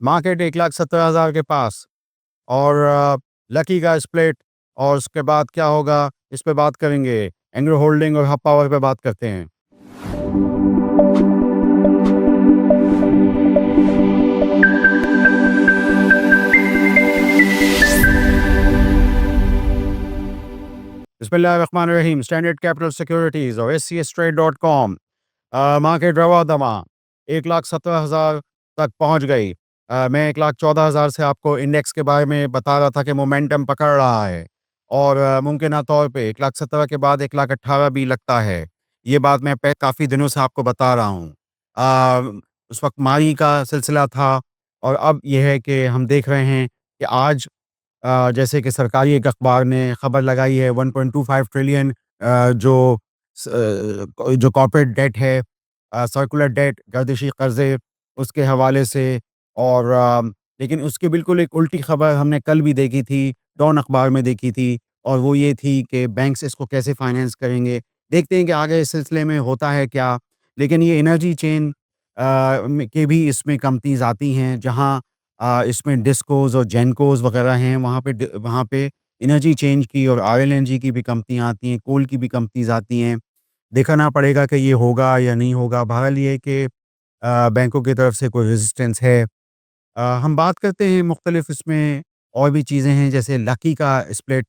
Market 1,70,000 के पास और lucky का स्प्लिट और उसके बाद क्या होगा इस पे बात करेंगे। एंग्रो होल्डिंग और हब पावर पे बात करते हैं। बिस्मिल्लाहिर्रहमानिर्रहीम। स्टैंडर्ड कैपिटल सिक्योरिटीज़ और scstrade.com मार्केट रवा दमा 1,70,000 तक पहुंच गई। मैं 1,14,000 से आपको इंडेक्स के बारे में बता रहा था कि मोमेंटम पकड़ रहा है और मुमकिन तौर पे 1,17,000 के बाद 1,18,000 भी लगता है। ये बात मैं काफ़ी दिनों से आपको बता रहा हूँ। उस वक्त मारी का सिलसिला था और अब यह है कि हम देख रहे हैं कि आज जैसे कि सरकारी एक अखबार ने खबर लगाई है 1.25 ट्रिलियन जो कॉर्पोरेट डेट है, सर्कुलर डेट, गर्दिशी कर्ज़े, उसके हवाले से। और लेकिन उसकी बिल्कुल एक उल्टी खबर हमने कल भी देखी थी, डॉन अखबार में देखी थी और वो ये थी कि बैंक्स इसको कैसे फाइनेंस करेंगे। देखते हैं कि आगे इस सिलसिले में होता है क्या। लेकिन ये एनर्जी चेन के भी इसमें कंपनीज़ आती हैं जहाँ इसमें डिस्कोज़ और जेनकोज़ वगैरह हैं, वहाँ पे एनर्जी चेंज की और आरएलएनजी की भी कंपनियाँ आती हैं, कोल की भी कंपनीज़ आती हैं। देखना पड़ेगा कि ये होगा या नहीं होगा। बहरहाल ये है कि बैंकों की तरफ से कोई रेजिस्टेंस है। हम बात करते हैं मुख्तलिफ इसमें और भी चीज़ें हैं जैसे लकी का स्प्लिट।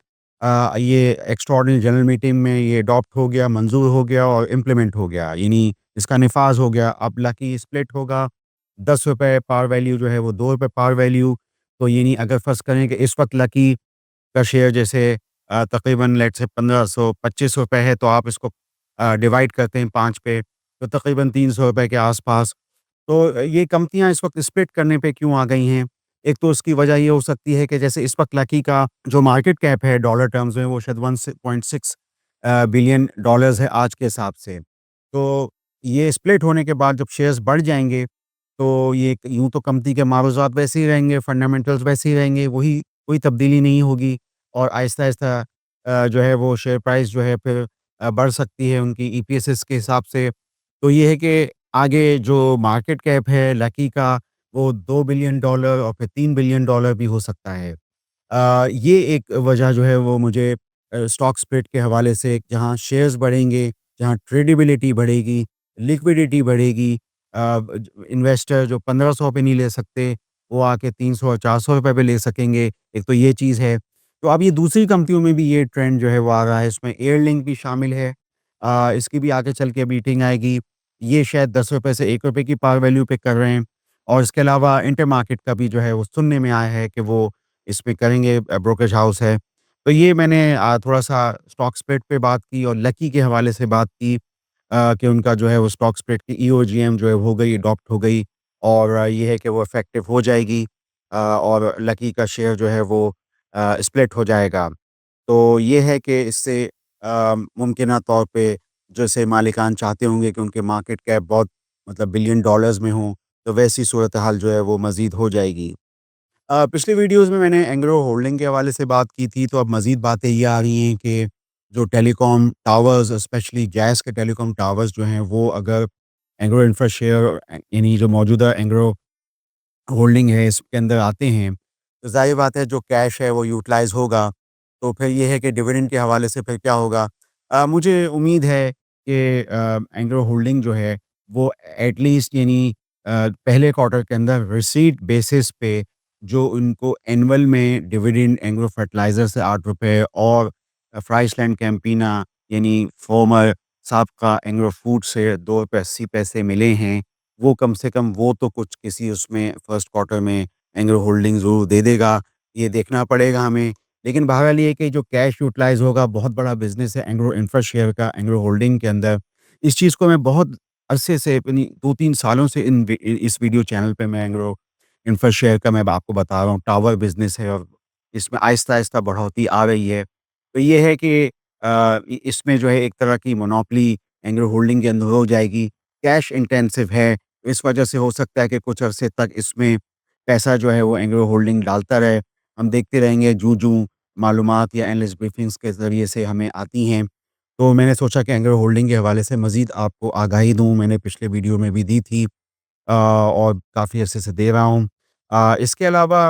ये एक्स्ट्राऑर्डिनरी जनरल मीटिंग में ये अडॉप्ट हो गया, मंज़ूर हो गया और इम्प्लीमेंट हो गया, यानी इसका निफ़ाज़ हो गया। अब लकी स्प्लिट होगा, ₹10 पार वैल्यू जो है वो ₹2 पार वैल्यू। तो यानी अगर फ़र्ज़ करें कि इस वक्त लकी का शेयर जैसे तकरीबन लेट्स से ₹1500-2500 है, तो आप इसको डिवाइड करते हैं 5 पे, तो तकरीबन ₹300 के आस-पास। तो ये कंपनियाँ इस वक़्त स्प्लिट करने पे क्यों आ गई हैं? एक तो उसकी वजह ये हो सकती है कि जैसे इस वक़्त लकी का जो मार्केट कैप है डॉलर टर्म्स में वो शायद 1.6 बिलियन डॉलर्स है आज के हिसाब से। तो ये स्प्लिट होने के बाद जब शेयर्स बढ़ जाएँगे, तो ये यूँ तो कंपनी के मारूज़ात वैसे ही रहेंगे, फंडामेंटल्स वैसे ही रहेंगे, वही कोई तब्दीली नहीं होगी और आहिस्ता-आहिस्ता जो है वो शेयर प्राइस जो है फिर बढ़ सकती है उनकी ईपीएसएस के हिसाब से। तो ये है कि आगे जो मार्केट कैप है लकी का वो $2 बिलियन और फिर $3 बिलियन भी हो सकता है। ये एक वजह जो है वो मुझे स्टॉक स्प्लिट के हवाले से जहाँ शेयर्स बढ़ेंगे, जहाँ ट्रेडेबिलिटी बढ़ेगी, लिक्विडिटी बढ़ेगी, इन्वेस्टर जो 1500 पे नहीं ले सकते, वो आके 300 और ₹400 पे ले सकेंगे। एक तो ये चीज़ है। तो अब ये दूसरी कंपनियों में भी ये ट्रेंड जो है वो आ रहा है, इसमें एयरलिंक भी शामिल है। इसकी भी आगे चल के मीटिंग आएगी। ये शायद ₹10 से ₹1 की पार वैल्यू पे कर रहे हैं और इसके अलावा इंटरमार्केट का भी जो है वो सुनने में आया है कि वो इसमें करेंगे, ब्रोकरेज हाउस है। तो ये मैंने थोड़ा-सा स्टॉक स्प्लिट पे बात की और लकी के हवाले से बात की कि उनका जो है वो स्टॉक स्प्लिट की ईओजीएम जो है हो गई, अडॉप्ट हो गई और ये है कि वो इफ़ेक्टिव हो जाएगी और लकी का शेयर जो है वो स्प्लिट हो जाएगा। तो ये है कि इससे मुमकिना तौर पे जैसे मालिकान चाहते होंगे कि उनके मार्केट कैप बहुत मतलब बिलियन डॉलर्स में हो, तो वैसी सूरत हाल जो है वो मज़ीद हो जाएगी। पिछले वीडियोज़ में मैंने एंग्रो होल्डिंग के हवाले से बात की थी, तो अब मज़ीद बातें ये आ रही हैं कि जो टेलीकॉम टावर्स स्पेशली गैस के टेलीकॉम टावर्स जो हैं, वो अगर एंग्रो इंफ्रा शेयर यानी जो मौजूदा एंग्रो होल्डिंग है इसके अंदर आते हैं, तो ज़ाहिर बात है जो कैश है वो यूटिलाइज़ होगा। तो फिर ये है कि डिविडेंड के हवाले से फिर क्या होगा? मुझे उम्मीद है कि एंग्रो होल्डिंग जो है वो एट लीस्ट यानी पहले क्वार्टर के अंदर रिसीट बेसिस पे जो उनको एनुअल में डिविडेंड एंग्रो फर्टिलाइज़र से ₹8 और फ्राइसलैंड कैंपिना यानी फॉर्मर साबका एंग्रो फूड से ₹2.80 मिले हैं, वो कम से कम वो तो कुछ किसी उसमें फर्स्ट क्वार्टर में एंग्रो होल्डिंग ज़रूर दे देगा, ये देखना पड़ेगा हमें। लेकिन बहरहाल ये है कि जो कैश यूटिलाइज़ होगा, बहुत बड़ा बिज़नेस है एंग्रो इंफ्रा शेयर का, एंग्रो होल्डिंग के अंदर। इस चीज़ को मैं बहुत अरसे से यानी 2-3 सालों से इस वीडियो चैनल पे मैं एंग्रो इंफ्रा शेयर का मैं आपको बता रहा हूँ, टावर बिज़नेस है और इसमें आहिस्ता-आहिस्ता बढ़ोतरी आ रही है। तो ये है कि इसमें जो है एक तरह की मोनोपोली एंग्रो होल्डिंग के अंदर हो जाएगी। कैश इंटेंसिव है, इस वजह से हो सकता है कि कुछ अरसे तक इसमें पैसा जो है वो एंग्रो होल्डिंग डालता रहे। हम देखते रहेंगे जूँ-जूँ मालूमात या एनालिस्ट ब्रीफिंग्स के ज़रिए से हमें आती हैं। तो मैंने सोचा कि एंग्रो होल्डिंग के हवाले से मज़ीद आपको आगाही दूँ, मैंने पिछले वीडियो में भी दी थी और काफ़ी अरसे से दे रहा हूँ। इसके अलावा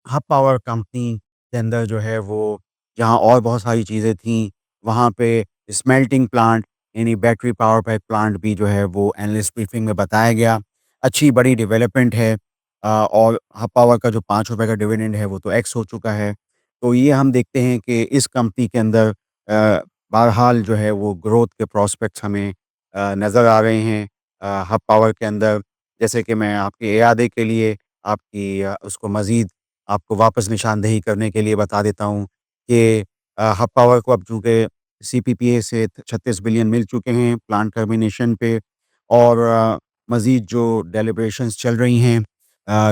हब पावर कंपनी के अंदर जो है वो जहाँ और बहुत सारी चीज़ें थीं, वहाँ पे स्मेल्टिंग प्लांट यानी बैटरी पावर पैक प्लांट भी जो है वो एनालिस्ट ब्रीफिंग में बताया गया। अच्छी बड़ी डेवलपमेंट है और हब पावर का जो ₹5 का डिविडेंड है वो तो एक्स हो चुका है। तो ये हम देखते हैं कि इस कंपनी के अंदर बहरहाल जो है वो ग्रोथ के प्रॉस्पेक्ट्स हमें नज़र आ रहे हैं। हब पावर के अंदर जैसे कि मैं आपकी इयादे के लिए आपकी उसको मज़ीद आपको वापस निशानदेही करने के लिए बता देता हूँ कि हब पावर को अब चूँकि सीपीपीए से 36 बिलियन मिल चुके हैं प्लांट टर्मिनेशन पे और मज़ीद जो डेलिब्रेशंस चल रही हैं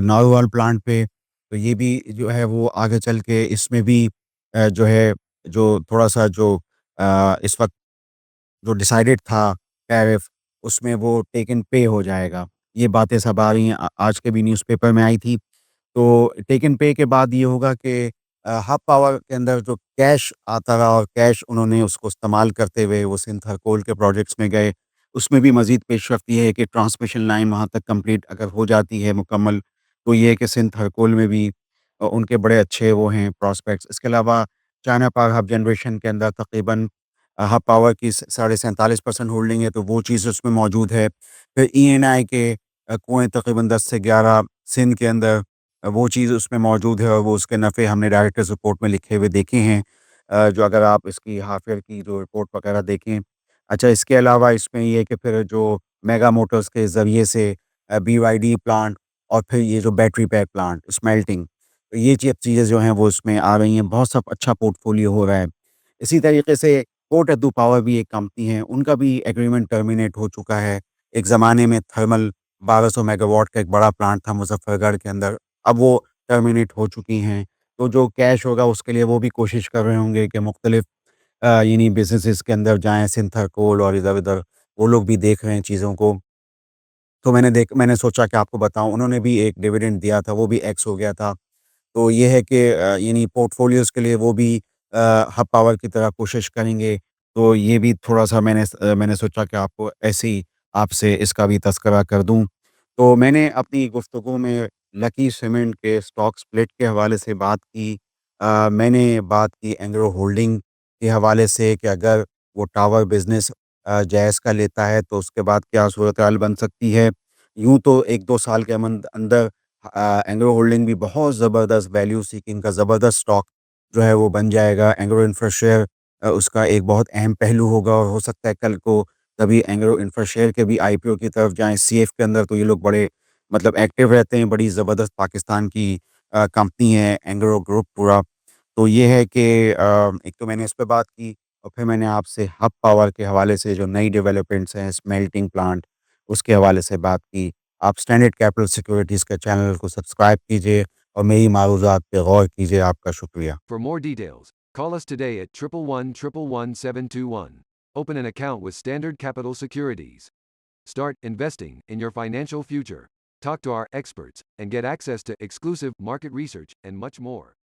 नारोवाल प्लांट पे, तो ये भी जो है वो आगे चल के इसमें भी जो है जो थोड़ा-सा जो इस वक़्त जो डिसाइडेड था टैरिफ उसमें वो टेकन पे हो जाएगा। ये बातें सब आ रही हैं आज के भी न्यूज़पेपर में आई थी। तो टेक एंड पे के बाद ये होगा कि हब पावर के अंदर जो कैश आता रहा और कैश उन्होंने उसको इस्तेमाल करते हुए वो सिंध हरकोल के प्रोजेक्ट्स में गए, उसमें भी मज़ीद पेशरफ़्त ये है कि ट्रांसमिशन लाइन वहाँ तक कंप्लीट अगर हो जाती है मुकम्मल, तो ये है कि सिंध हरकोल में भी उनके बड़े अच्छे वो हैं प्रॉस्पेक्ट्स। इसके अलावा चाइना पावर हब जनरेशन के अंदर तकरीबन हब पावर की स साढ़े 47% होल्डिंग है, तो वो चीज़ उसमें मौजूद है। फिर ईएनआई के कुएँ तकरीबन 10 से 11 सिंध के अंदर वो चीज़ उसमें मौजूद है और वो उसके नफ़े हमने डायरेक्टर्स रिपोर्ट में लिखे हुए देखे हैं। जो अगर आप इसकी हाफ ईयर की जो रिपोर्ट वगैरह देखें। अच्छा इसके अलावा इसमें ये है कि फिर जो मेगा मोटर्स के ज़रिए से बीवाईडी प्लांट और फिर ये जो बैटरी पैक प्लांट, स्मेल्टिंग, तो ये चीज़ें जो हैं वो इसमें आ रही हैं। बहुत सब अच्छा पोर्टफ़ोलियो हो रहा है। इसी तरीके से कोट अद्दू पावर भी एक कंपनी है, उनका भी एग्रीमेंट टर्मिनेट हो चुका है। एक ज़माने में थर्मल 1200 मेगावाट का एक बड़ा प्लांट था मुज़फ़्फ़रगढ़ के अंदर, अब वो टर्मिनेट हो चुकी हैं। तो जो कैश होगा उसके लिए वो भी कोशिश कर रहे होंगे कि मुख्तलिफ इन्हीं बिज़नेसेस के अंदर जाएँ, सिंथर कोल और इधर-उधर वो लोग भी देख रहे हैं चीज़ों को। तो मैंने सोचा कि आपको बताऊँ, उन्होंने भी एक डिविडेंड दिया था, वो भी एक्स हो गया था। तो ये है कि यानी पोर्टफ़ोलियोज़ के लिए वो भी हब पावर की तरह कोशिश करेंगे। तो ये भी थोड़ा-सा मैंने सोचा कि आपको ऐसे ही आपसे इसका भी तज़किरा कर दूँ। तो मैंने अपनी गुफ्तगू में लकी सीमेंट के स्टॉक स्प्लिट के हवाले से बात की। मैंने बात की एंग्रो होल्डिंग के हवाले से कि अगर वो टावर बिज़नेस जायज़ का लेता है तो उसके बाद क्या सूरत-हाल बन सकती है। यूँ तो 1-2 साल के अंदर एंग्रो होल्डिंग भी बहुत ज़बरदस्त वैल्यू सीकिंग का ज़बरदस्त स्टॉक जो है वो बन जाएगा। एंग्रो इंफ्राशेयर उसका एक बहुत अहम पहलू होगा और हो सकता है कल को कभी एंग्रो इंफ्राशेयर के भी आईपीओ की तरफ जाएँ सीएफ के अंदर, तो ये लोग बड़े मतलब एक्टिव रहते हैं। बड़ी ज़बरदस्त पाकिस्तान की कंपनी है एंग्रो ग्रुप पूरा। तो ये है कि एक तो मैंने इस पे बात की और फिर मैंने आपसे हब पावर के हवाले से जो नई डेवलपमेंट्स हैं स्मेल्टिंग प्लांट उसके हवाले से बात की। आप स्टैंडर्ड कैपिटल सिक्योरिटीज़ के चैनल को सब्सक्राइब कीजिए और मेरी मारूज़ात पे गौर कीजिए। आपका शुक्रिया। For more details, call us today at 111 Open an account with Standard Capital Securities. Start investing in your financial future. Talk to our experts and get access to exclusive market research and much more.